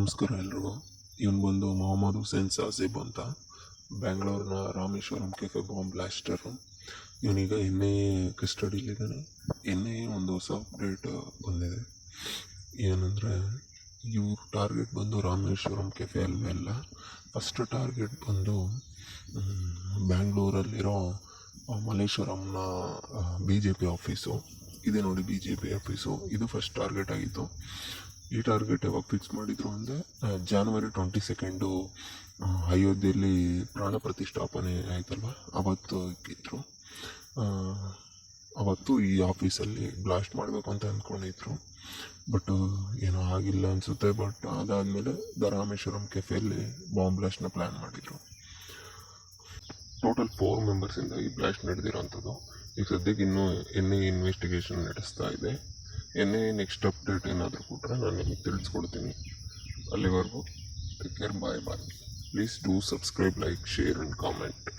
ನಮಸ್ಕಾರ ಎಲ್ರಿಗೂ. ಇವನು ಬಂದು ಮೊಹಮ್ಮದ್ ಹುಸೇನ್ ಸಾಸಿಬ್ ಅಂತ, ಬ್ಯಾಂಗ್ಳೂರಿನ ರಾಮೇಶ್ವರಂ ಕೆಫೆ ಬಾಂಬ್ ಬ್ಲಾಸ್ಟರು. ಇವನೀಗ ಎನ್ ಐ ಎ ಕಸ್ಟಡಿಲಿದ್ದಾನೆ. ಎನ್ ಐ ಎ ಒಂದು ಹೊಸ ಅಪ್ಡೇಟ್ ಬಂದಿದೆ. ಏನಂದರೆ ಇವ್ರ ಟಾರ್ಗೆಟ್ ಬಂದು ರಾಮೇಶ್ವರಂ ಕೆಫೆ ಅಲ್ವೇ ಅಲ್ಲ. ಫಸ್ಟ್ ಟಾರ್ಗೆಟ್ ಬಂದು ಬ್ಯಾಂಗ್ಳೂರಲ್ಲಿರೋ ಮಲ್ಲೇಶ್ವರಂನ BJP ಆಫೀಸು ಇದೆ ನೋಡಿ. BJP ಆಫೀಸು ಇದು ಫಸ್ಟ್ ಟಾರ್ಗೆಟ್ ಆಗಿತ್ತು. ಈ ಟಾರ್ಗೆಟ್ ಯಾವಾಗ ಫಿಕ್ಸ್ ಮಾಡಿದರು ಅಂದರೆ January 22 ಅಯೋಧ್ಯೆಯಲ್ಲಿ ಪ್ರಾಣ ಪ್ರತಿಷ್ಠಾಪನೆ ಆಯ್ತಲ್ವ, ಅವತ್ತು ಇಕ್ಕಿದ್ರು. ಅವತ್ತು ಈ ಆಫೀಸಲ್ಲಿ ಬ್ಲಾಸ್ಟ್ ಮಾಡಬೇಕು ಅಂತ ಅಂದ್ಕೊಂಡಿದ್ರು. ಬಟ್ ಏನೋ ಆಗಿಲ್ಲ ಅನಿಸುತ್ತೆ. ಬಟ್ ಅದಾದಮೇಲೆ ರಾಮೇಶ್ವರಂ ಕೆಫೆಯಲ್ಲಿ ಬಾಂಬ್ ಬ್ಲಾಸ್ಟ್ನ ಪ್ಲ್ಯಾನ್ ಮಾಡಿದರು. ಟೋಟಲ್ 4 ಮೆಂಬರ್ಸಿಂದ ಈ ಬ್ಲಾಸ್ಟ್ ನಡೆದಿರೋಂಥದ್ದು. ಈಗ ಸದ್ಯಕ್ಕೆ ಇನ್ನೂ NIA ಇನ್ವೆಸ್ಟಿಗೇಷನ್ ನಡೆಸ್ತಾ ಇದೆ. NIA ನೆಕ್ಸ್ಟ್ ಅಪ್ಡೇಟ್ ಏನಾದರೂ ಕೊಟ್ಟರೆ ನಾನು ನಿಮಗೆ ತಿಳಿಸ್ಕೊಡ್ತೀನಿ. ಅಲ್ಲಿವರೆಗೂ take care, bye. Please do subscribe, like, share and comment.